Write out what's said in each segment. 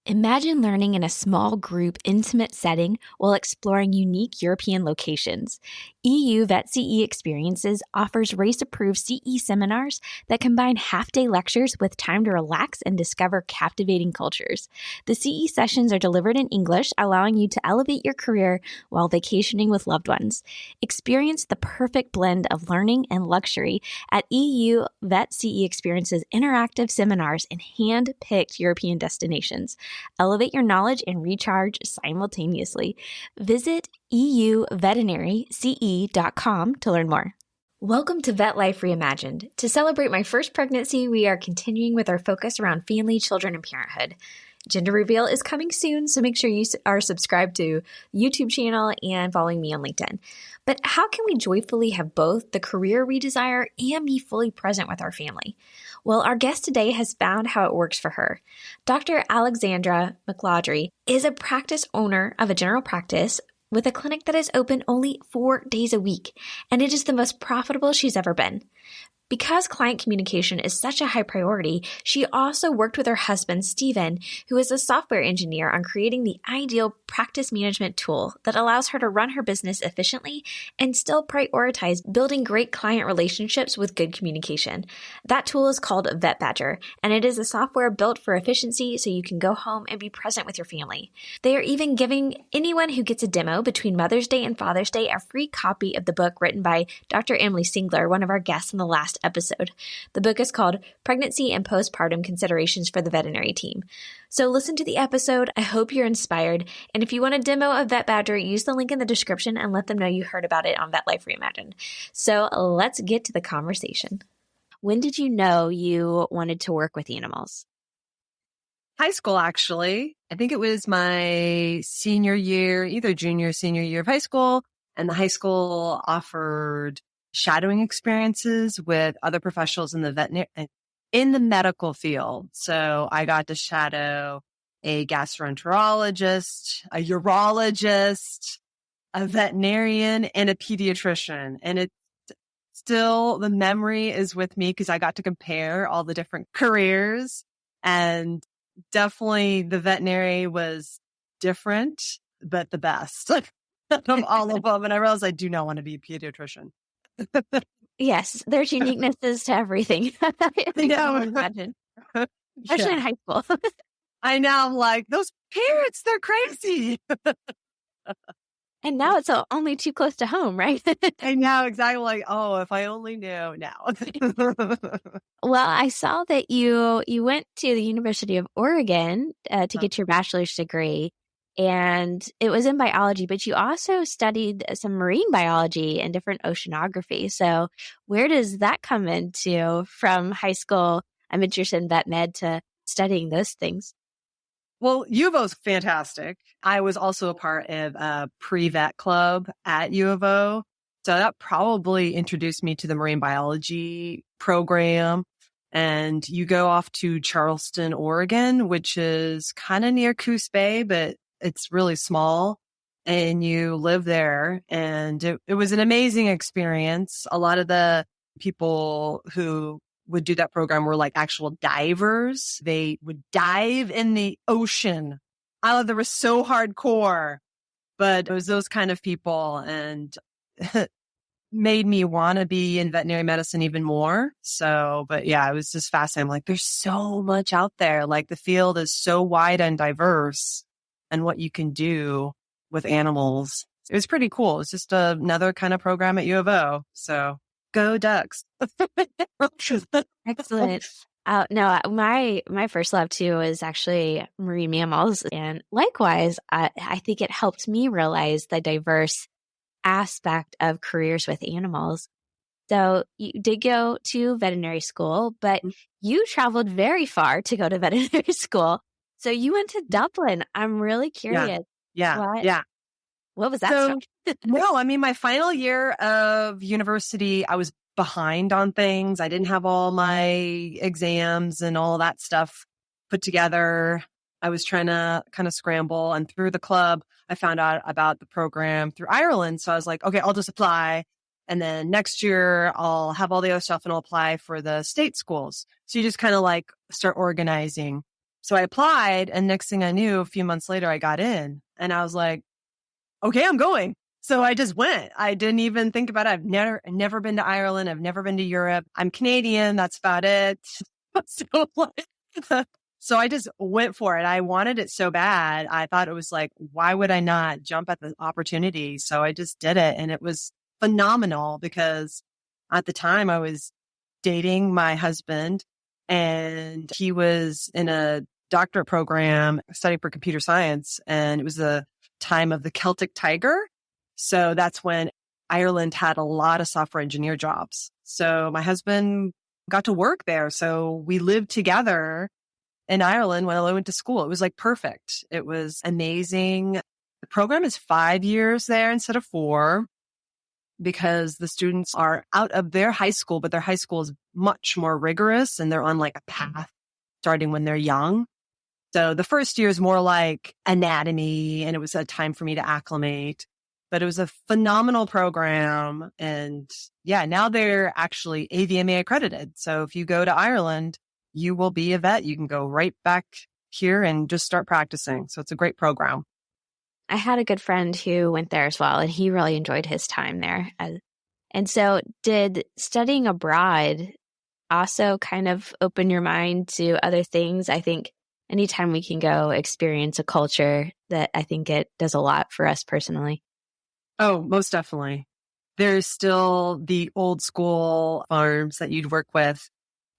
Imagine learning in a small group, intimate setting while exploring unique European locations. EU Vet CE Experiences offers race-approved CE seminars that combine half-day lectures with time to relax and discover captivating cultures. The CE sessions are delivered in English, allowing you to elevate your career while vacationing with loved ones. Experience the perfect blend of learning and luxury at EU Vet CE Experiences interactive seminars in hand-picked European destinations. Elevate your knowledge and recharge simultaneously. Visit euveterinaryce.com to learn more. Welcome to Vet Life Reimagined. To celebrate my first pregnancy, we are continuing with our focus around family, children, and parenthood. Gender reveal is coming soon, so make sure you are subscribed to the YouTube channel and following me on LinkedIn. But how can we joyfully have both the career we desire and be fully present with our family? Well, our guest today has found how it works for her. Dr. Alexandra McClaughry is a practice owner of a general practice with a clinic that is open only 4 days a week, and it is the most profitable she's ever been. Because client communication is such a high priority, she also worked with her husband, Stephane, who is a software engineer, on creating the ideal practice management tool that allows her to run her business efficiently and still prioritize building great client relationships with good communication. That tool is called VetBadger, and it is a software built for efficiency so you can go home and be present with your family. They are even giving anyone who gets a demo between Mother's Day and Father's Day a free copy of the book written by Dr. Emily Singler, one of our guests in the last episode. The book is called Pregnancy and Postpartum Considerations for the Veterinary Team. So listen to the episode. I hope you're inspired. And if you want a demo of VetBadger, use the link in the description and let them know you heard about it on Vet Life Reimagined. So let's get to the conversation. When did you know you wanted to work with animals? High school, actually. I think it was my senior year, either junior or senior year of high school. And the high school offered shadowing experiences with other professionals in the medical field. So I got to shadow a gastroenterologist, a urologist, a veterinarian, and a pediatrician. And it's still, the memory is with me because I got to compare all the different careers, and definitely the veterinary was different, but the best of all of them. And I realized I do not want to be a pediatrician. Yes, there's uniquenesses to everything. I know. Imagine. Especially in high school. I know. I'm like, those parents, they're crazy. And now it's only too close to home, right? I know, exactly. Like, oh, if I only knew now. Well, I saw that you went to the University of Oregon to get your bachelor's degree. And it was in biology, but you also studied some marine biology and different oceanography. So where does that come into from high school? I'm interested in vet med to studying those things. Well, U of O is fantastic. I was also a part of a pre-vet club at U of O. So that probably introduced me to the marine biology program. And you go off to Charleston, Oregon, which is kind of near Coos Bay, but it's really small, and you live there. And it was an amazing experience. A lot of the people who would do that program were like actual divers. They would dive in the ocean. They were so hardcore, but it was those kind of people, and made me want to be in veterinary medicine even more. So, but yeah, it was just fascinating. I'm like, there's so much out there. Like, the field is so wide and diverse, and what you can do with animals. It was pretty cool. It's just another kind of program at U of O. So go Ducks. Excellent. No, my first love too is actually marine mammals. And likewise, I think it helped me realize the diverse aspect of careers with animals. So you did go to veterinary school, but you traveled very far to go to veterinary school. So you went to Dublin. I'm really curious. Yeah. What was that? No, I mean, my final year of university, I was behind on things. I didn't have all my exams and all that stuff put together. I was trying to kind of scramble, and through the club, I found out about the program through Ireland. So I was like, okay, I'll just apply. And then next year I'll have all the other stuff and I'll apply for the state schools. So you just kind of like start organizing. So I applied, and next thing I knew, a few months later, I got in, and I was like, okay, I'm going. So I just went. I didn't even think about it. I've never been to Ireland. I've never been to Europe. I'm Canadian. That's about it. So, so I just went for it. I wanted it so bad. I thought it was like, why would I not jump at the opportunity? So I just did it. And it was phenomenal because at the time I was dating my husband, and he was in a doctorate program studying for computer science. And it was the time of the Celtic Tiger. So that's when Ireland had a lot of software engineer jobs. So my husband got to work there. So we lived together in Ireland when I went to school. It was like perfect. It was amazing. The program is 5 years there instead of 4 because the students are out of their high school, but their high school is much more rigorous and they're on like a path starting when they're young. So the first year is more like anatomy, and it was a time for me to acclimate. But it was a phenomenal program. And yeah, now they're actually AVMA accredited. So if you go to Ireland, you will be a vet. You can go right back here and just start practicing. So it's a great program. I had a good friend who went there as well, and he really enjoyed his time there. And so did studying abroad also kind of open your mind to other things? I think anytime we can go experience a culture, that I think it does a lot for us personally. Oh, most definitely. There's still the old school farms that you'd work with.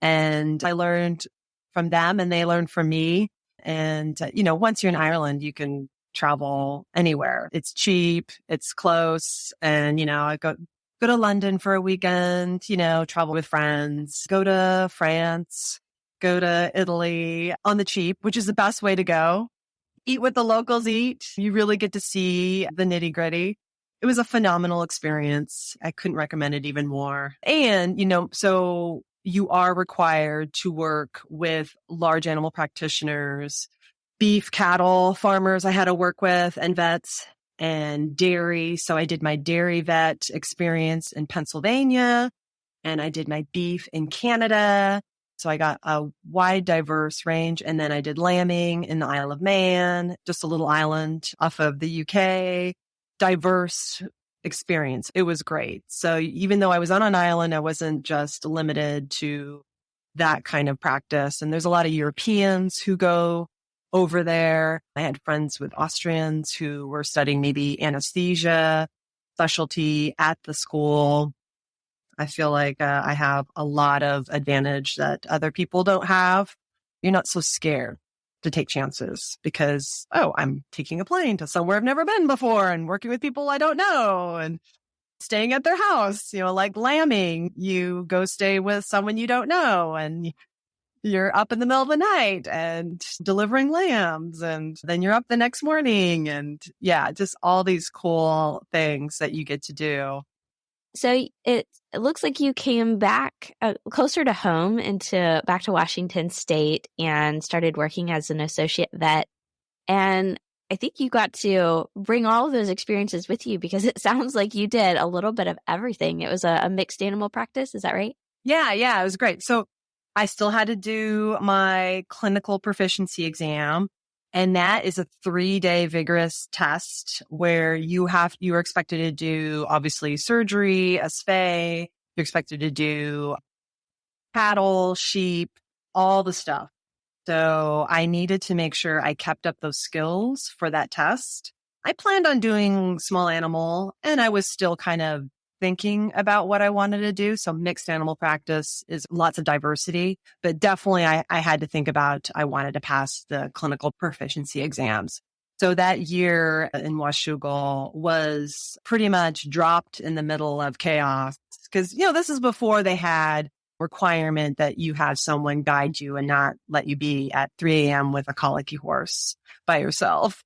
And I learned from them and they learned from me. And, once you're in Ireland, you can travel anywhere. It's cheap, it's close. And, I go to London for a weekend, travel with friends, go to France, go to Italy on the cheap, which is the best way to go. Eat what the locals eat. You really get to see the nitty gritty. It was a phenomenal experience. I couldn't recommend it even more. And, so you are required to work with large animal practitioners, beef, cattle, farmers I had to work with, and vets, and dairy. So I did my dairy vet experience in Pennsylvania, and I did my beef in Canada. So I got a wide, diverse range. And then I did lambing in the Isle of Man, just a little island off of the UK. Diverse experience. It was great. So even though I was on an island, I wasn't just limited to that kind of practice. And there's a lot of Europeans who go over there. I had friends with Austrians who were studying maybe anesthesia specialty at the school. I feel like I have a lot of advantage that other people don't have. You're not so scared to take chances because, I'm taking a plane to somewhere I've never been before and working with people I don't know and staying at their house, like lambing. You go stay with someone you don't know and you're up in the middle of the night and delivering lambs, and then you're up the next morning, and yeah, just all these cool things that you get to do. So it looks like you came back closer to home back to Washington State and started working as an associate vet. And I think you got to bring all of those experiences with you because it sounds like you did a little bit of everything. It was a mixed animal practice. Is that right? Yeah, it was great. So I still had to do my clinical proficiency exam. And that is a 3-day vigorous test where you are expected to do obviously surgery, a spay. You're expected to do cattle, sheep, all the stuff. So I needed to make sure I kept up those skills for that test. I planned on doing small animal, and I was still kind of thinking about what I wanted to do. So mixed animal practice is lots of diversity, but definitely I had to think about, I wanted to pass the clinical proficiency exams. So that year in Washougal was pretty much dropped in the middle of chaos because, this is before they had requirement that you have someone guide you and not let you be at 3 a.m. with a colicky horse by yourself.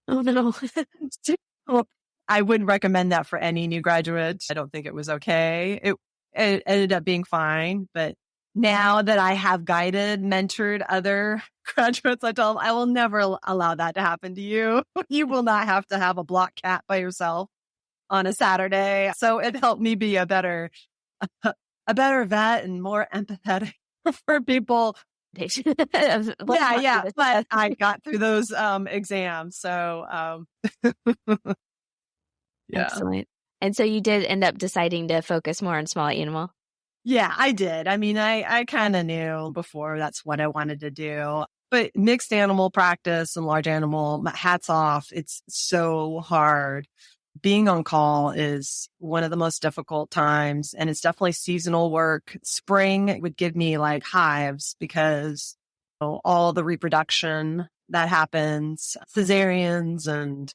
Oh, no. I wouldn't recommend that for any new graduate. I don't think it was okay. It ended up being fine. But now that I have guided, mentored other graduates, I tell them, I will never allow that to happen to you. You will not have to have a block cat by yourself on a Saturday. So it helped me be a better vet and more empathetic for people Yeah. But I got through those exams. So yeah. Excellent. And so you did end up deciding to focus more on small animal? Yeah, I did. I mean, I kind of knew before that's what I wanted to do. But mixed animal practice and large animal, hats off. It's so hard. Being on call is one of the most difficult times, and it's definitely seasonal work. Spring would give me like hives because all the reproduction that happens, cesareans, and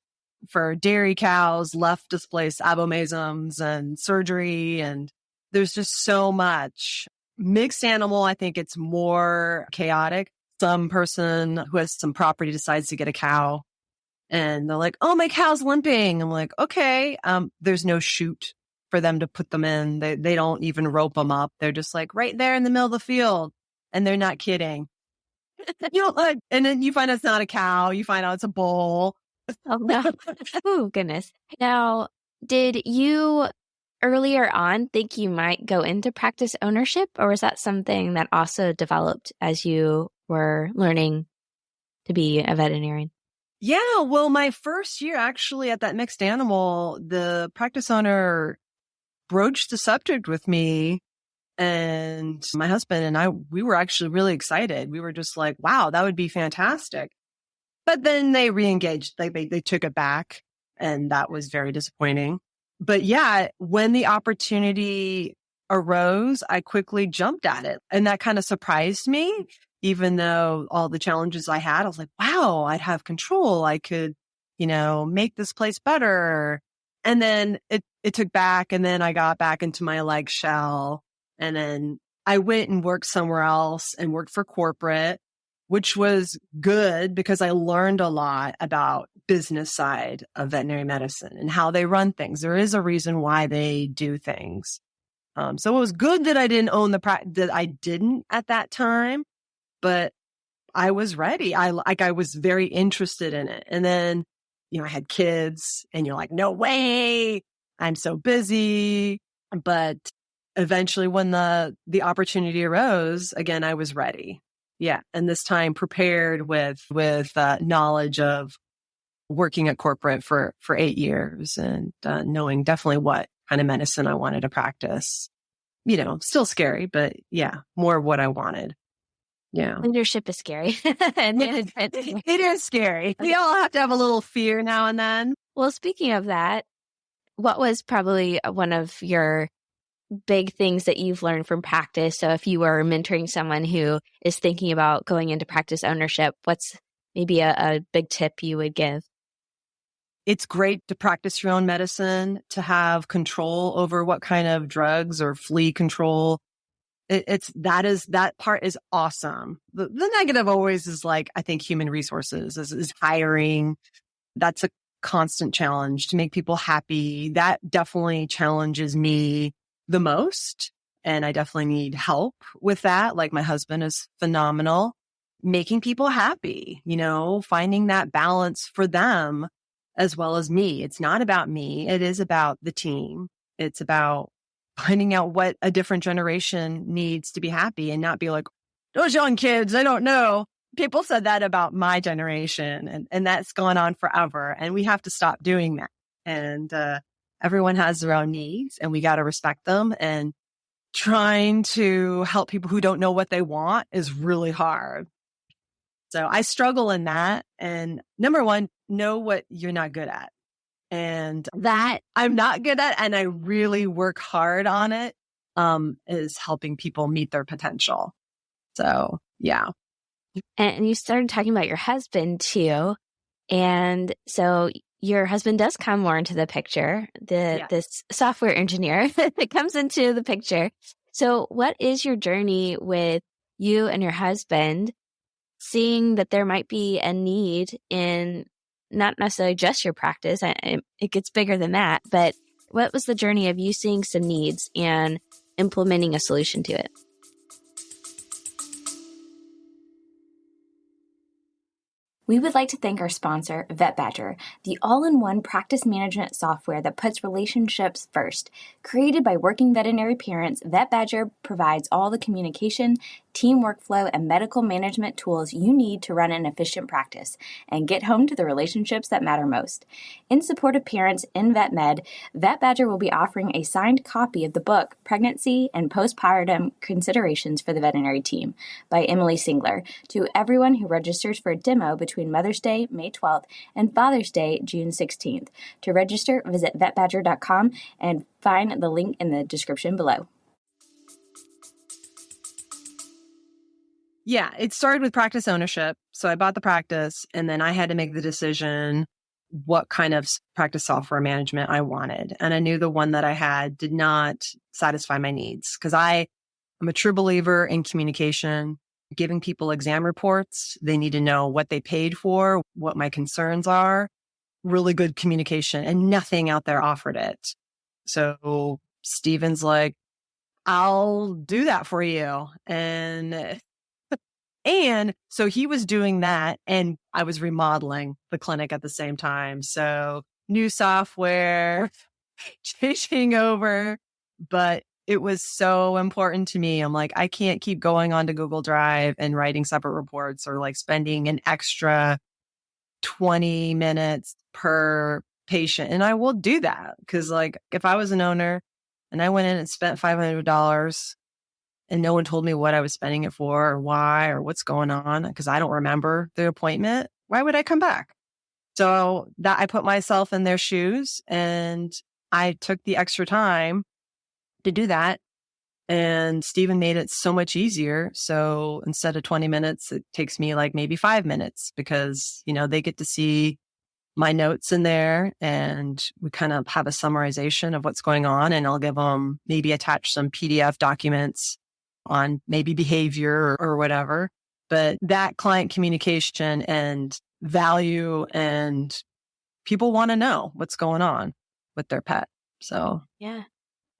for dairy cows, left displaced abomasums and surgery. And there's just so much. Mixed animal, I think it's more chaotic. Some person who has some property decides to get a cow and they're like, oh, my cow's limping. I'm like, okay. There's no chute for them to put them in. They don't even rope them up. They're just like right there in the middle of the field. And they're not kidding. And then you find out it's not a cow. You find out it's a bull. Oh, no. Oh, goodness. Now, did you earlier on think you might go into practice ownership, or was that something that also developed as you were learning to be a veterinarian? Yeah, well, my first year actually at that mixed animal, the practice owner broached the subject with me, and my husband and I, we were actually really excited. We were just like, wow, that would be fantastic. But then they re-engaged, they took it back, and that was very disappointing. But yeah, when the opportunity arose, I quickly jumped at it. And that kind of surprised me, even though all the challenges I had, I was like, wow, I'd have control. I could, make this place better. And then it took back, and then I got back into my like shell. And then I went and worked somewhere else and worked for corporate, which was good because I learned a lot about business side of veterinary medicine and how they run things. There is a reason why they do things. So it was good that I didn't own that I didn't at that time, but I was ready. I was very interested in it. And then, I had kids, and you're like, no way, I'm so busy. But eventually when the opportunity arose, again, I was ready. Yeah. And this time prepared with knowledge of working at corporate for 8 years and knowing definitely what kind of medicine I wanted to practice. Still scary, but yeah, more of what I wanted. Yeah. Leadership is scary. And management. It is scary. We all have to have a little fear now and then. Well, speaking of that, what was probably one of your big things that you've learned from practice? So if you were mentoring someone who is thinking about going into practice ownership, what's maybe a big tip you would give? It's great to practice your own medicine, to have control over what kind of drugs or flea control. That part is awesome. The negative always is like, I think human resources is hiring. That's a constant challenge to make people happy. That definitely challenges me the most. And I definitely need help with that. Like my husband is phenomenal. Making people happy, finding that balance for them as well as me. It's not about me. It is about the team. It's about finding out what a different generation needs to be happy and not be like, those young kids, I don't know. People said that about my generation, and that's gone on forever. And we have to stop doing that. And everyone has their own needs, and we got to respect them. And trying to help people who don't know what they want is really hard. So I struggle in that. And number one, know what you're not good at. And that I'm not good at, and I really work hard on it, is helping people meet their potential. So, yeah. And you started talking about your husband too. And so your husband does come more into the picture, this software engineer that comes into the picture. So what is your journey with you and your husband seeing that there might be a need in not necessarily just your practice, it gets bigger than that, but what was the journey of you seeing some needs and implementing a solution to it? We would like to thank our sponsor, VetBadger, the all-in-one practice management software that puts relationships first. Created by working veterinary parents, VetBadger provides all the communication, team workflow, and medical management tools you need to run an efficient practice and get home to the relationships that matter most. In support of parents in vet med, VetBadger will be offering a signed copy of the book Pregnancy and Postpartum Considerations for the Veterinary Team by Emily Singler to everyone who registers for a demo between Mother's Day, May 12th, and Father's Day, June 16th. To register, visit vetbadger.com and find the link in the description below. Yeah, it started with practice ownership. So I bought the practice and then I had to make the decision what kind of practice software management I wanted. And I knew the one that I had did not satisfy my needs because I'm a true believer in communication, giving people exam reports. They need to know what they paid for, what my concerns are, really good communication, and nothing out there offered it. So Steven's like, I'll do that for you. And so he was doing that and I was remodeling the clinic at the same time. So new software, changing over, but it was so important to me. I'm like, I can't keep going onto Google Drive and writing separate reports or like spending an extra 20 minutes per patient. And I will do that because like if I was an owner and I went in and spent $500 and no one told me what I was spending it for or why or what's going on because I don't remember the appointment, why would I come back? So that I put myself in their shoes and I took the extra time to do that. And Steven made it so much easier. So instead of 20 minutes, it takes me like maybe 5 minutes because, they get to see my notes in there and we kind of have a summarization of what's going on. And I'll give them maybe attach some PDF documents on maybe behavior or whatever. But that client communication and value and people want to know what's going on with their pet. So, yeah.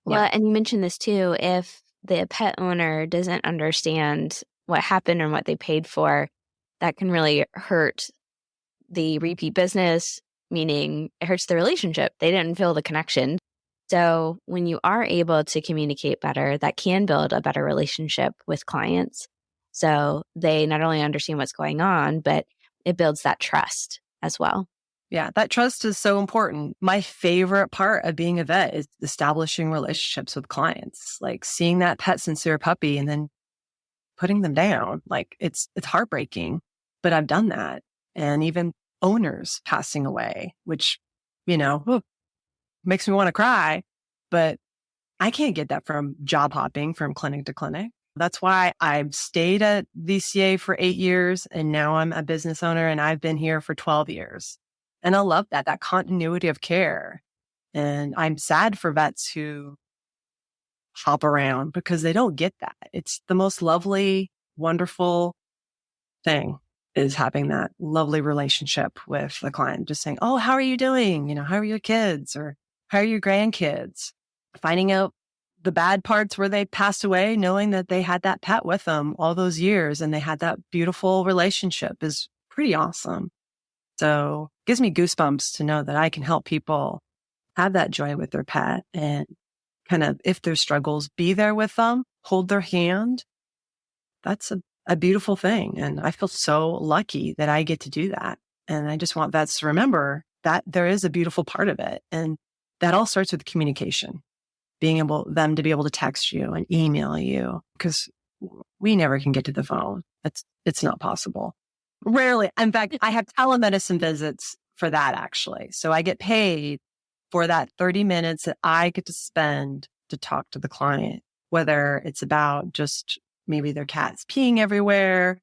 Well, and you mentioned this too. If the pet owner doesn't understand what happened and what they paid for, that can really hurt the repeat business, meaning it hurts the relationship. They didn't feel the connection. So when you are able to communicate better, that can build a better relationship with clients. So they not only understand what's going on, but it builds that trust as well. Yeah, that trust is so important. My favorite part of being a vet is establishing relationships with clients, like seeing that pet sincere puppy and then putting them down. Like it's heartbreaking, but I've done that. And even owners passing away, which, makes me want to cry, but I can't get that from job hopping from clinic to clinic. That's why I've stayed at VCA for 8 years and now I'm a business owner and I've been here for 12 years. And I love that continuity of care. And I'm sad for vets who hop around because they don't get that. It's the most lovely, wonderful thing is having that lovely relationship with the client. Just saying, oh, how are you doing? How are your kids? Or how are your grandkids? Finding out the bad parts where they passed away, knowing that they had that pet with them all those years and they had that beautiful relationship is pretty awesome. So it gives me goosebumps to know that I can help people have that joy with their pet and kind of, if there's struggles, be there with them, hold their hand. That's a beautiful thing. And I feel so lucky that I get to do that. And I just want vets to remember that there is a beautiful part of it. And that all starts with communication, them to be able to text you and email you because we never can get to the phone. It's not possible. Rarely. In fact, I have telemedicine visits for that actually. So I get paid for that 30 minutes that I get to spend to talk to the client, whether it's about just maybe their cat's peeing everywhere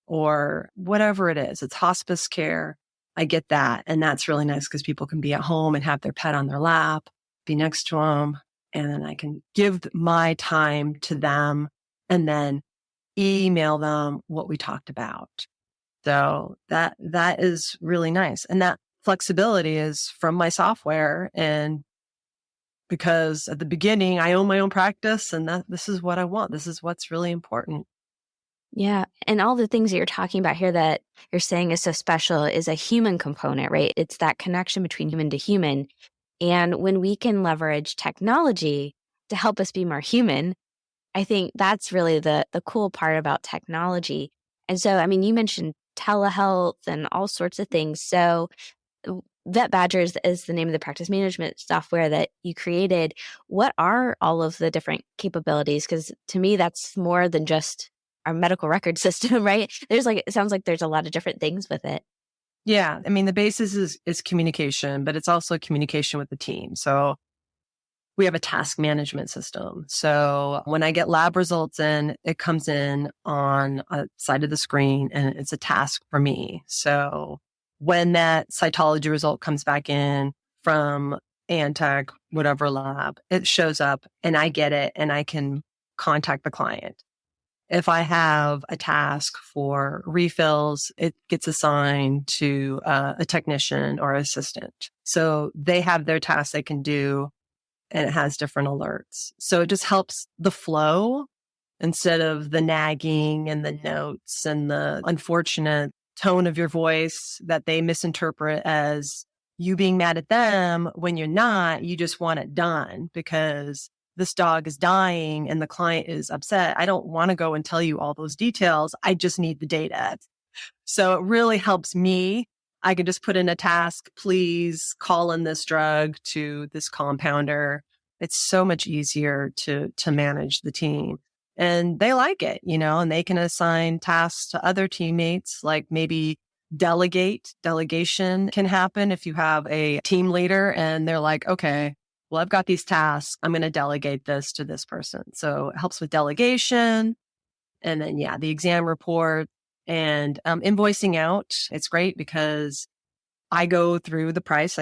or whatever it is. It's hospice care. I get that. And that's really nice because people can be at home and have their pet on their lap, be next to them. And then I can give my time to them and then email them what we talked about. So that is really nice. And that flexibility is from my software. And because at the beginning, I own my own practice and this is what I want. This is what's really important. Yeah. And all the things that you're talking about here that you're saying is so special is a human component, right? It's that connection between human to human. And when we can leverage technology to help us be more human, I think that's really the cool part about technology. And so, I mean, you mentioned telehealth and all sorts of things. So VetBadger is the name of the practice management software that you created. What are all of the different capabilities? Because to me, that's more than just our medical record system, right? It sounds like there's a lot of different things with it. Yeah. I mean, the basis is communication, but it's also communication with the team. So we have a task management system. So when I get lab results in, it comes in on a side of the screen and it's a task for me. So when that cytology result comes back in from Antech, whatever lab, it shows up and I get it and I can contact the client. If I have a task for refills, it gets assigned to a technician or assistant. So they have their tasks they can do and it has different alerts. So it just helps the flow instead of the nagging and the notes and the unfortunate tone of your voice that they misinterpret as you being mad at them when you're not. You just want it done because this dog is dying and the client is upset. I don't want to go and tell you all those details. I just need the data. So it really helps me. I can just put in a task, please call in this drug to this compounder. It's so much easier to manage the team. And they like it, and they can assign tasks to other teammates, like maybe delegation can happen if you have a team leader and they're like, okay, well, I've got these tasks. I'm going to delegate this to this person. So it helps with delegation. And then, the exam report. And invoicing out, it's great because I go through the price,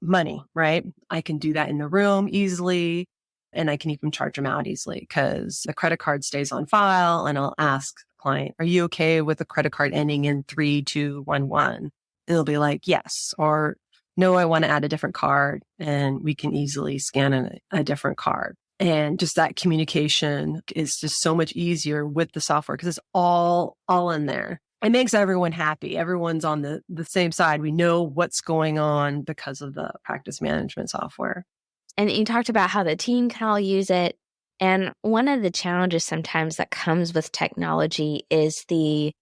money, right? I can do that in the room easily, and I can even charge them out easily because the credit card stays on file, and I'll ask the client, are you okay with the credit card ending in 3211? And they'll be like, yes, or no, I want to add a different card, and we can easily scan a different card. And just that communication is just so much easier with the software because it's all in there. It makes everyone happy. Everyone's on the same side. We know what's going on because of the practice management software. And you talked about how the team can all use it. And one of the challenges sometimes that comes with technology is the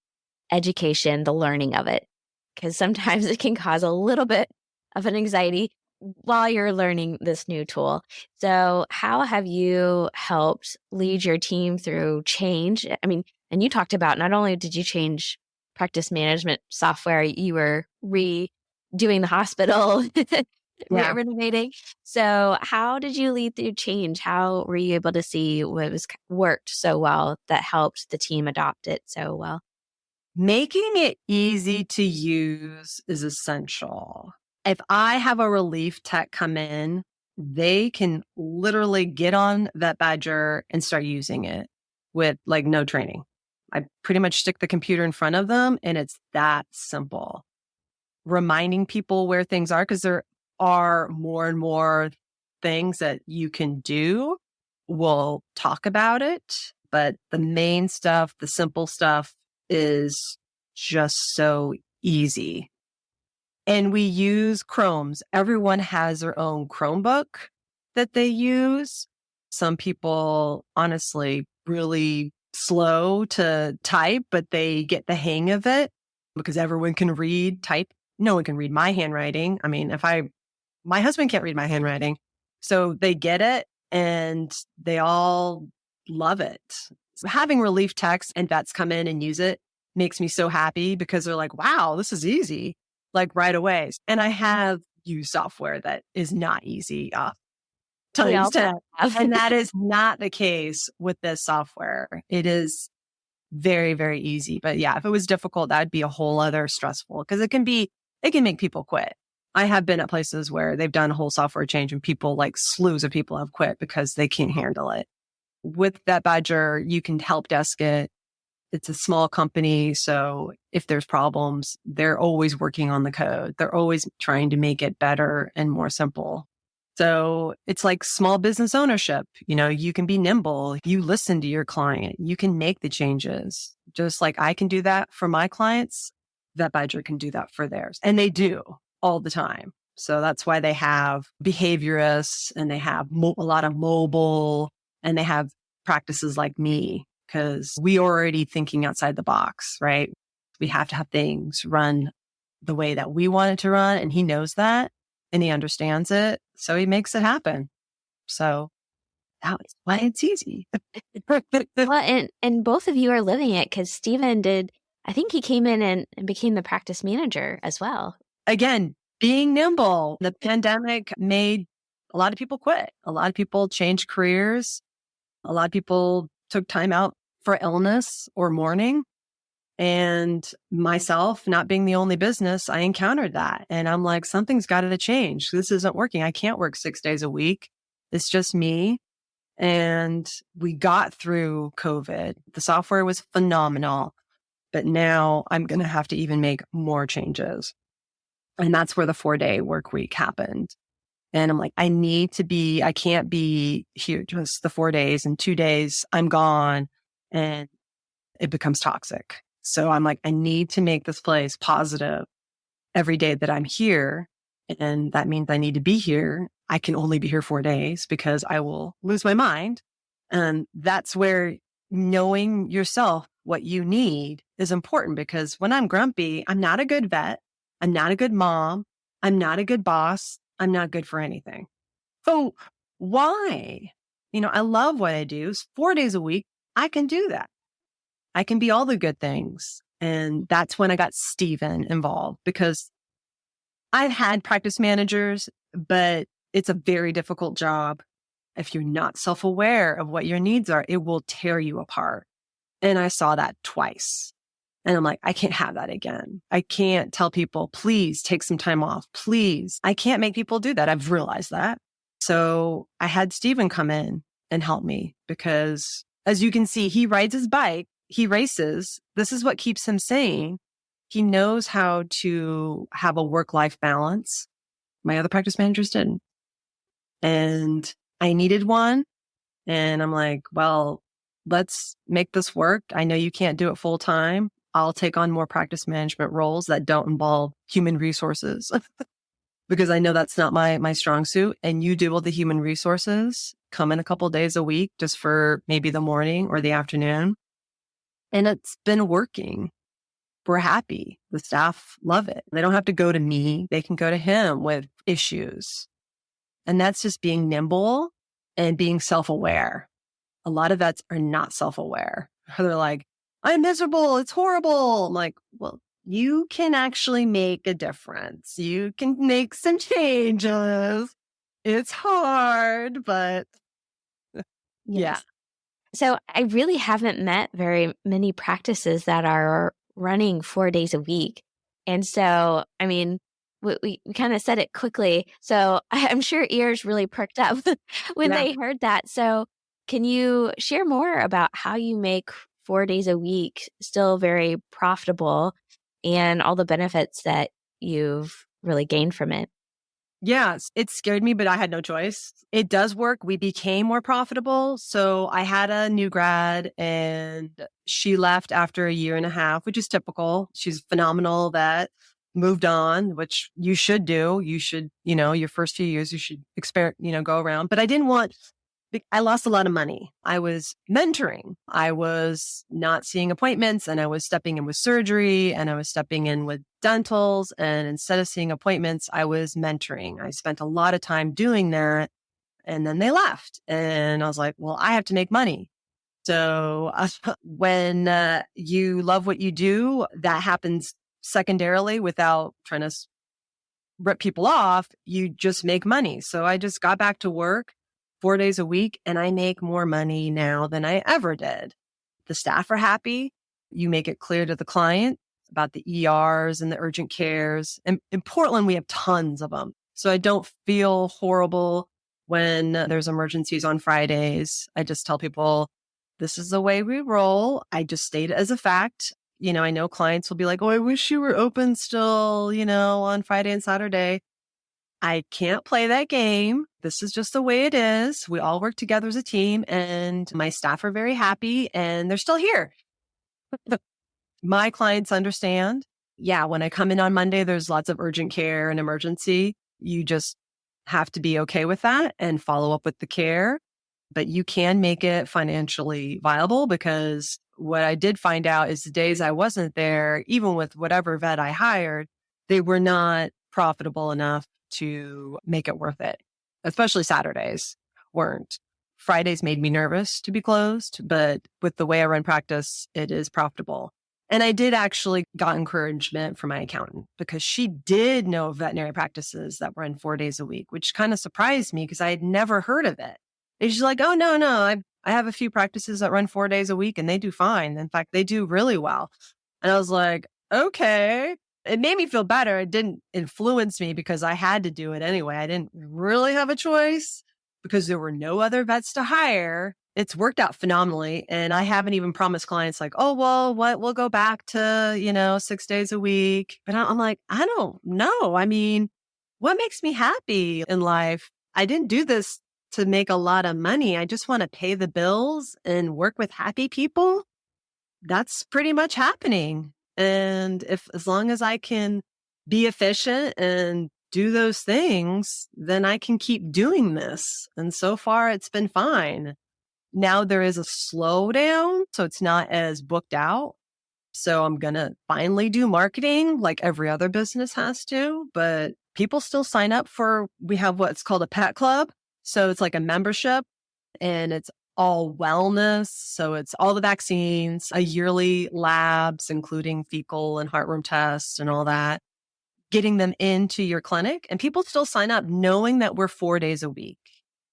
education, the learning of it, because sometimes it can cause a little bit of an anxiety while you're learning this new tool. So how have you helped lead your team through change? I mean, and you talked about not only did you change practice management software, you were redoing the hospital, renovating. So how did you lead through change? How were you able to see what worked so well that helped the team adopt it so well? Making it easy to use is essential. If I have a relief tech come in, they can literally get on VetBadger and start using it with no training. I pretty much stick the computer in front of them and it's that simple. Reminding people where things are, because there are more and more things that you can do. We'll talk about it, but the main stuff, the simple stuff is just so easy. And we use Chromes. Everyone has their own Chromebook that they use. Some people, honestly, really slow to type, but they get the hang of it because everyone can type. No one can read my handwriting. I mean, my husband can't read my handwriting. So they get it and they all love it. So having relief techs and vets come in and use it makes me so happy because they're like, wow, this is easy. Right away. And I have used software that is not easy times 10. And that is not the case with this software. It is very, very easy. But if it was difficult, that'd be a whole other stressful because it can make people quit. I have been at places where they've done a whole software change and people slews of people have quit because they can't handle it. With VetBadger, you can help desk it. It's a small company, so if there's problems, they're always working on the code. They're always trying to make it better and more simple. So it's like small business ownership. You can be nimble. You listen to your client. You can make the changes. Just like I can do that for my clients, VetBadger can do that for theirs. And they do all the time. So that's why they have behaviorists and they have a lot of mobile and they have practices like me because we are already thinking outside the box, right? We have to have things run the way that we want it to run. And he knows that and he understands it. So he makes it happen. So that's why it's easy. Well, and both of you are living it because Stephane did, I think he came in and became the practice manager as well. Again, being nimble. The pandemic made a lot of people quit. A lot of people changed careers. A lot of people took time out for illness or mourning. And myself, not being the only business, I encountered that. And I'm like, something's got to change. This isn't working. I can't work 6 days a week. It's just me. And we got through COVID. The software was phenomenal. But now I'm going to have to even make more changes. And that's where the 4-day work week happened. And I'm like, I can't be here just the 4 days and 2 days I'm gone and it becomes toxic. So I'm like, I need to make this place positive every day that I'm here. And that means I need to be here. I can only be here 4 days because I will lose my mind. And that's where knowing yourself, what you need is important because when I'm grumpy, I'm not a good vet. I'm not a good mom. I'm not a good boss. I'm not good for anything. So why? I love what I do. 4 days a week, I can do that. I can be all the good things. And that's when I got Stephane involved because I've had practice managers, but it's a very difficult job. If you're not self-aware of what your needs are, it will tear you apart. And I saw that twice. And I'm like, I can't have that again. I can't tell people, please take some time off. Please. I can't make people do that. I've realized that. So I had Stephane come in and help me because as you can see, he rides his bike. He races. This is what keeps him sane. He knows how to have a work-life balance. My other practice managers didn't. And I needed one. And I'm like, well, let's make this work. I know you can't do it full time. I'll take on more practice management roles that don't involve human resources because I know that's not my strong suit. And you do all the human resources, come in a couple of days a week just for maybe the morning or the afternoon. And it's been working. We're happy. The staff love it. They don't have to go to me. They can go to him with issues. And that's just being nimble and being self-aware. A lot of vets are not self-aware. They're like, I'm miserable. It's horrible. I'm like, well, you can actually make a difference. You can make some changes. It's hard, but yeah. So I really haven't met very many practices that are running 4 days a week. And so, I mean, we kind of said it quickly. So I'm sure ears really perked up when they heard that. So can you share more about how you make 4 days a week still very profitable and all the benefits that you've really gained from it? Yes, it scared me, but I had no choice. It does work. We became more profitable. So I had a new grad and she left after 1.5 years, which is typical. She's phenomenal vet, moved on, which you should do. You should, your first few years, you should experiment, go around. But I lost a lot of money. I was mentoring. I was not seeing appointments and I was stepping in with surgery and I was stepping in with dentals. And instead of seeing appointments, I was mentoring. I spent a lot of time doing that. And then they left. And I was like, well, I have to make money. So when you love what you do, that happens secondarily without trying to rip people off. You just make money. So I just got back to work 4 days a week and I make more money now than I ever did. The staff are happy. You make it clear to the client about the ERs and the urgent cares. And in Portland, we have tons of them. So I don't feel horrible when there's emergencies on Fridays. I just tell people, this is the way we roll. I just state it as a fact. I know clients will be like, oh, I wish you were open still, on Friday and Saturday. I can't play that game. This is just the way it is. We all work together as a team and my staff are very happy and they're still here. My clients understand. Yeah, when I come in on Monday, there's lots of urgent care and emergency. You just have to be okay with that and follow up with the care. but you can make it financially viable, because what I did find out is the days I wasn't there, even with whatever vet I hired, they were not profitable enough to make it worth it. Especially Saturdays weren't. Fridays made me nervous to be closed, but with the way I run practice, it is profitable. And I did actually got encouragement from my accountant, because she did know veterinary practices that run 4 days a week, which kind of surprised me because I had never heard of it. And she's like, oh, no, I have a few practices that run 4 days a week and they do fine. In fact, they do really well. And I was like, okay. It made me feel better. It didn't influence me because I had to do it anyway. I didn't really have a choice because there were no other vets to hire. It's worked out phenomenally. And I haven't even promised clients like, oh, well, we'll go back to, 6 days a week. But I'm like, I don't know. I mean, what makes me happy in life? I didn't do this to make a lot of money. I just want to pay the bills and work with happy people. That's pretty much happening. And as long as I can be efficient and do those things, then I can keep doing this. And so far it's been fine. Now there is a slowdown, so it's not as booked out. So I'm going to finally do marketing like every other business has to, but people still sign up we have what's called a pet club. So it's like a membership, and it's all wellness. So it's all the vaccines, a yearly labs, including fecal and heartworm tests and all that, getting them into your clinic. And people still sign up knowing that we're 4 days a week.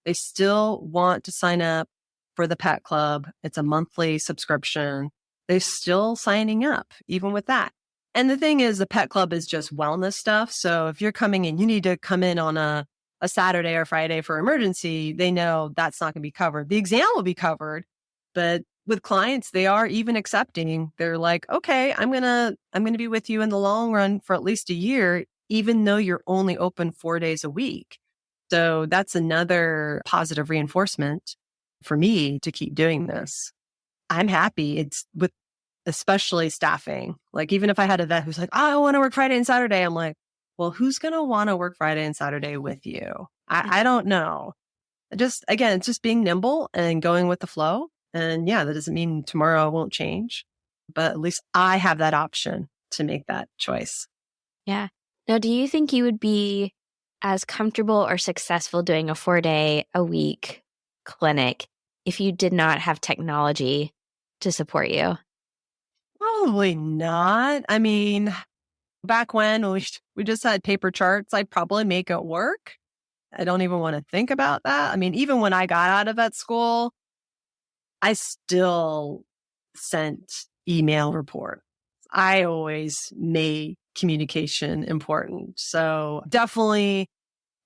They still want to sign up for the pet club. It's a monthly subscription. They're still signing up, even with that. And the thing is, the pet club is just wellness stuff. So if you're coming in, you need to come in on a Saturday or Friday for emergency, they know that's not going to be covered. The exam will be covered, but with clients, they are even accepting. They're like, okay, I'm going to be with you in the long run for at least a year, even though you're only open 4 days a week. So that's another positive reinforcement for me to keep doing this. I'm happy. It's with especially staffing. Like, even if I had a vet who's like, oh, I want to work Friday and Saturday, I'm like, well, who's going to want to work Friday and Saturday with you? I don't know. Again, it's just being nimble and going with the flow. And yeah, that doesn't mean tomorrow won't change, but at least I have that option to make that choice. Yeah. Now, do you think you would be as comfortable or successful doing a 4-day-a-week clinic if you did not have technology to support you? Probably not. I mean, back when we just had paper charts, I'd probably make it work. I don't even want to think about that. I mean, even when I got out of vet school, I still sent email reports. I always made communication important. So definitely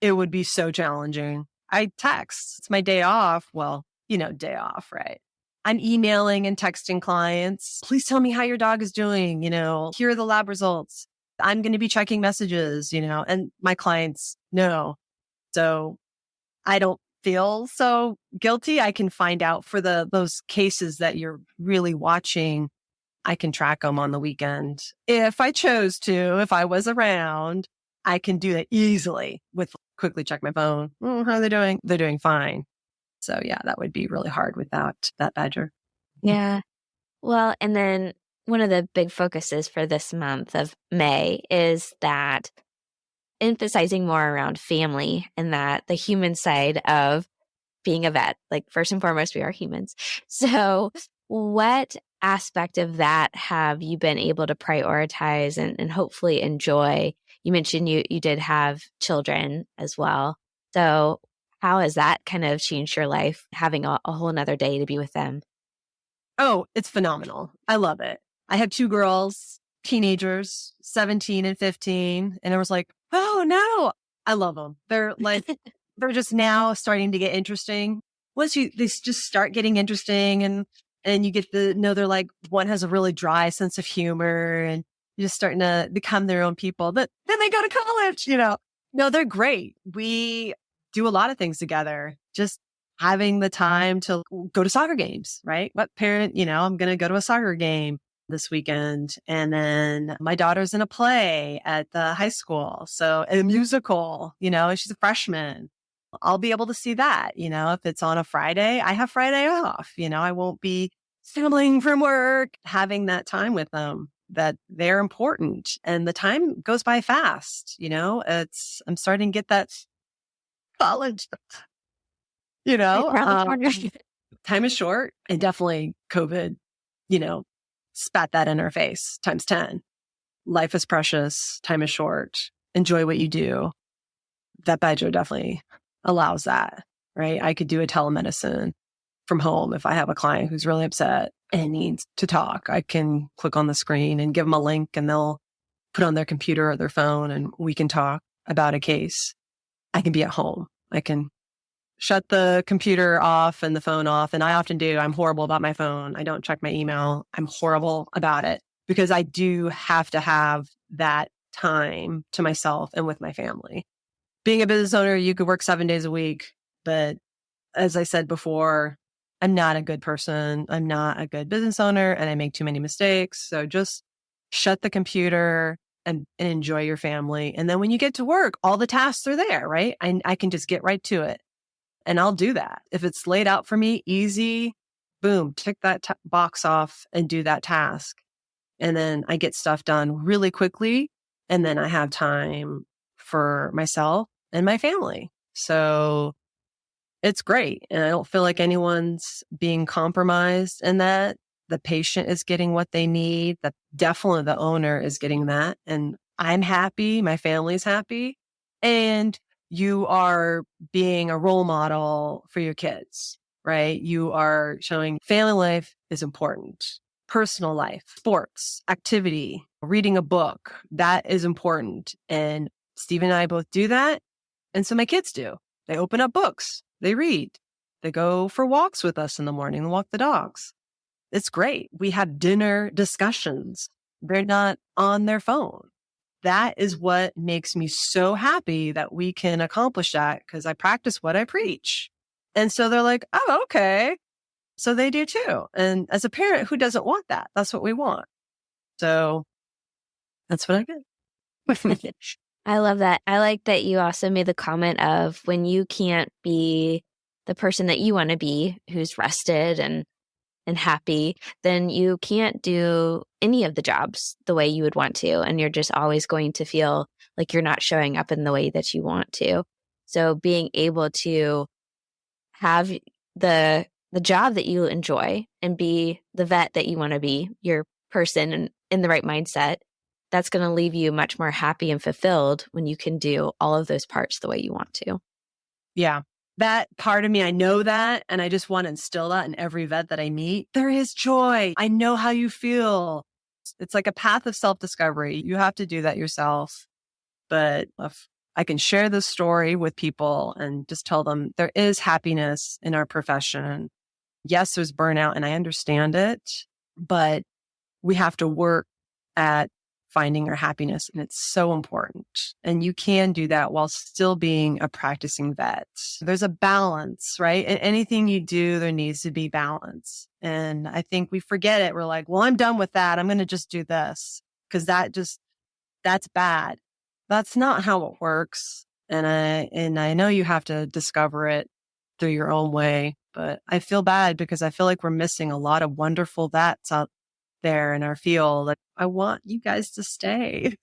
it would be so challenging. I text. It's my day off. Well, day off, right? I'm emailing and texting clients. Please tell me how your dog is doing. Here are the lab results. I'm going to be checking messages, and my clients know. So I don't feel so guilty. I can find out for those cases that you're really watching. I can track them on the weekend. If I chose to, if I was around, I can do that easily with quickly check my phone. How are they doing? They're doing fine. So yeah, that would be really hard without VetBadger. Yeah. Well, and then one of the big focuses for this month of May is that emphasizing more around family and that the human side of being a vet. Like, first and foremost, we are humans. So what aspect of that have you been able to prioritize and hopefully enjoy? You mentioned you did have children as well. So how has that kind of changed your life, having a whole nother day to be with them? Oh, it's phenomenal. I love it. I have 2 girls, teenagers, 17 and 15. And I was like, oh no, I love them. They're like, they're just now starting to get interesting. Once they just start getting interesting and you get to know they're like, one has a really dry sense of humor and you're just starting to become their own people. But then they go to college, No, they're great. We do a lot of things together. Just having the time to go to soccer games, right? What parent, I'm going to go to a soccer game this weekend. And then my daughter's in a play at the high school. So a musical, she's a freshman. I'll be able to see that. If it's on a Friday, I have Friday off. I won't be stumbling from work, having that time with them, that they're important. And the time goes by fast. I'm starting to get that college, time is short, and definitely COVID, spat that in our face times 10. Life is precious. Time is short. Enjoy what you do. VetBadger definitely allows that, right? I could do a telemedicine from home. If I have a client who's really upset and needs to talk, I can click on the screen and give them a link, and they'll put on their computer or their phone, and we can talk about a case. I can be at home. I can shut the computer off and the phone off. And I often do. I'm horrible about my phone. I don't check my email. I'm horrible about it because I do have to have that time to myself and with my family. Being a business owner, you could work 7 days a week, but as I said before, I'm not a good person. I'm not a good business owner, and I make too many mistakes. So just shut the computer and enjoy your family. And then when you get to work, all the tasks are there, right? I can just get right to it. And I'll do that. If it's laid out for me, easy, boom, tick that box off and do that task. And then I get stuff done really quickly. And then I have time for myself and my family. So it's great. And I don't feel like anyone's being compromised in that. The patient is getting what they need. Definitely the owner is getting that. And I'm happy. My family's happy. And you are being a role model for your kids, right? You are showing family life is important. Personal life, sports, activity, reading a book, that is important. And Steve and I both do that. And so my kids do. They open up books. They read. They go for walks with us in the morning and walk the dogs. It's great. We have dinner discussions. They're not on their phone. That is what makes me so happy that we can accomplish that, because I practice what I preach. And so they're like, oh, okay. So they do too. And as a parent, who doesn't want that? That's what we want. So that's what I get. I love that. I like that you also made the comment of when you can't be the person that you want to be, who's rested and happy, then you can't do any of the jobs the way you would want to. And you're just always going to feel like you're not showing up in the way that you want to. So being able to have the job that you enjoy and be the vet that you want to be, your person and in the right mindset, that's going to leave you much more happy and fulfilled when you can do all of those parts the way you want to. Yeah. That part of me, I know that. And I just want to instill that in every vet that I meet. There is joy. I know how you feel. It's like a path of self-discovery. You have to do that yourself. But if I can share this story with people and just tell them there is happiness in our profession. Yes, there's burnout, and I understand it, but we have to work at finding our happiness, and it's so important. And you can do that while still being a practicing vet. There's a balance, right? In anything you do, there needs to be balance. And I think we forget it. We're like, well, I'm done with that. I'm going to just do this because that's bad. That's not how it works. And I know you have to discover it through your own way, but I feel bad because I feel like we're missing a lot of wonderful vets out there in our field. Like, I want you guys to stay.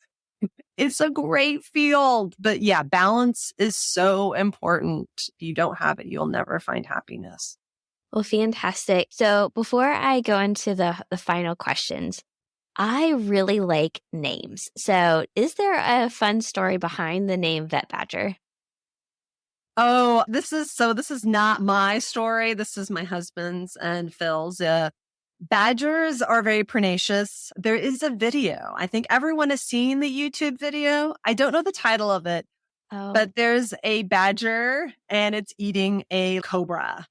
It's a great field. But yeah, balance is so important. If you don't have it, you'll never find happiness. Well, fantastic. So before I go into the final questions, I really like names. So is there a fun story behind the name VetBadger? Oh, this is not my story. This is my husband's and Phil's. Badgers are very pernicious. There is a video. I think everyone has seen the YouTube video. I don't know the title of it, but there's a badger and it's eating a cobra.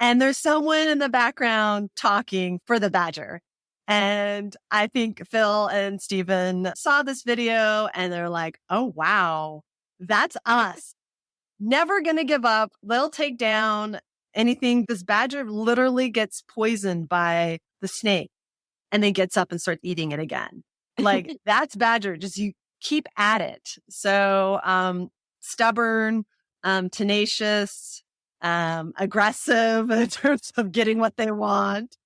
And there's someone in the background talking for the badger. And I think Phil and Stephen saw this video and they're like, oh, wow, that's us. Never going to give up. They'll take down anything. This badger literally gets poisoned by the snake and then gets up and starts eating it again. Like that's badger. Just you keep at it. So, stubborn, tenacious, aggressive in terms of getting what they want.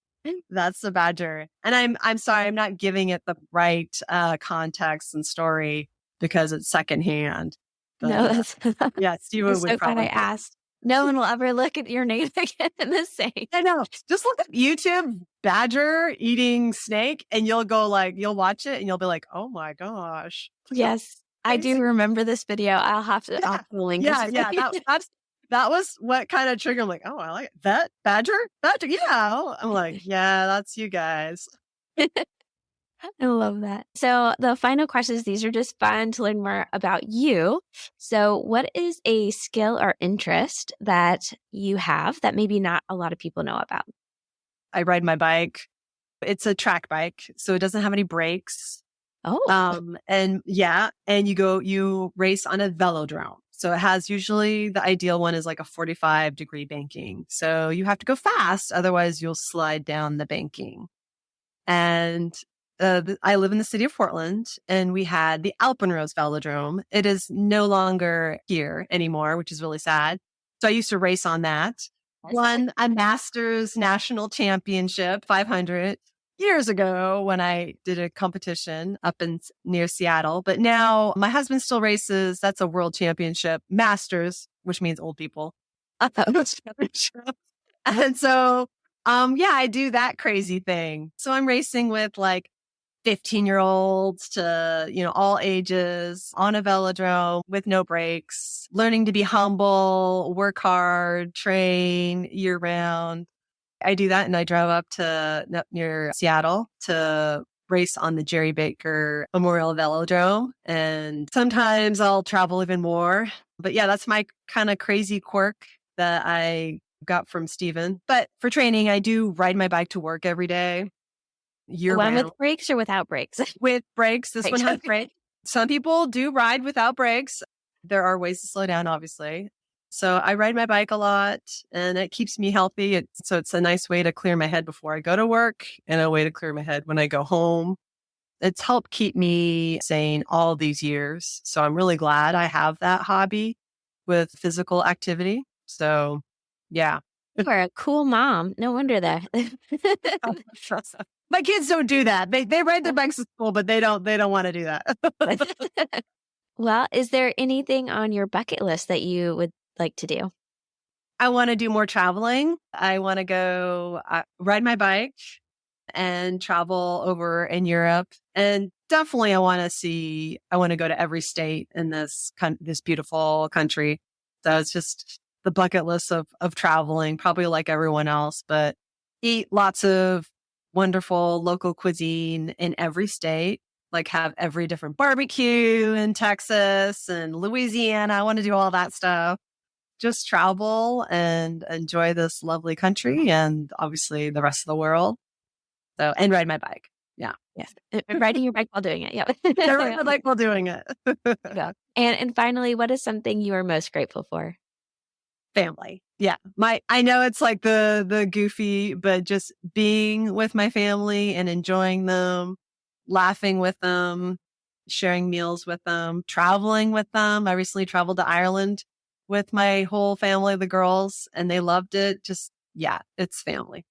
That's the Badger. And I'm sorry, I'm not giving it the right context and story because it's secondhand. But, No, that's yeah, Steven I'm would so glad probably I asked. No one will ever look at your name again in the same. I know. Just look at YouTube, badger eating snake, and you'll watch it and you'll be like, oh my gosh. Yes, I do remember this video. I'll have to link this. Yeah. That was what kind of triggered. I'm like, oh, I like it. That badger? Yeah. I'm like, yeah, that's you guys. I love that. So the final questions, these are just fun to learn more about you. So what is a skill or interest that you have that maybe not a lot of people know about? I ride my bike. It's a track bike, so it doesn't have any brakes. Oh. And you race on a velodrome. So it has usually the ideal one is like a 45-degree banking. So you have to go fast. Otherwise you'll slide down the banking. And I live in the city of Portland and we had the Alpenrose Velodrome. It is no longer here anymore, which is really sad. So I used to race on that. Won a Masters National Championship 500 years ago when I did a competition up near Seattle. But now my husband still races. That's a world championship, Masters, which means old people. And so, I do that crazy thing. So I'm racing with like 15-year-olds to, all ages on a velodrome with no brakes, learning to be humble, work hard, train year round. I do that and I drove up to near Seattle to race on the Jerry Baker Memorial Velodrome. And sometimes I'll travel even more. But yeah, that's my kind of crazy quirk that I got from Steven. But for training, I do ride my bike to work every day. One with brakes or without brakes? With brakes. This one has brakes. Some people do ride without brakes. There are ways to slow down, obviously. So I ride my bike a lot and it keeps me healthy. So it's a nice way to clear my head before I go to work and a way to clear my head when I go home. It's helped keep me sane all these years. So I'm really glad I have that hobby with physical activity. So yeah. You are a cool mom. No wonder that. My kids don't do that. They ride their bikes to school, but they don't want to do that. Well, is there anything on your bucket list that you would like to do? I want to do more traveling. I want to go ride my bike and travel over in Europe. And definitely I want to go to every state in this beautiful country. So it's just the bucket list of traveling, probably like everyone else, but eat lots of wonderful local cuisine in every state, like have every different barbecue in Texas and Louisiana. I want to do all that stuff. Just travel and enjoy this lovely country and obviously the rest of the world. So, and ride my bike. Yeah. Yes. Riding your bike while doing it. Yeah. Ride my bike while doing it. Yeah. And finally, what is something you are most grateful for? Family. Yeah. I know it's like the goofy, but just being with my family and enjoying them, laughing with them, sharing meals with them, traveling with them. I recently traveled to Ireland with my whole family, the girls, and they loved it. Just, yeah, it's family.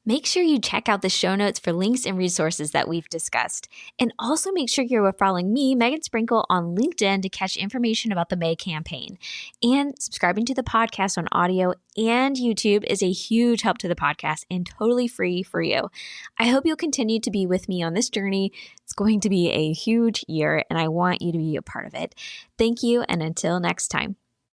Make sure you check out the show notes for links and resources that we've discussed. And also make sure you're following me, Megan Sprinkle, on LinkedIn to catch information about the May campaign. And subscribing to the podcast on audio and YouTube is a huge help to the podcast and totally free for you. I hope you'll continue to be with me on this journey. It's going to be a huge year, and I want you to be a part of it. Thank you, and until next time.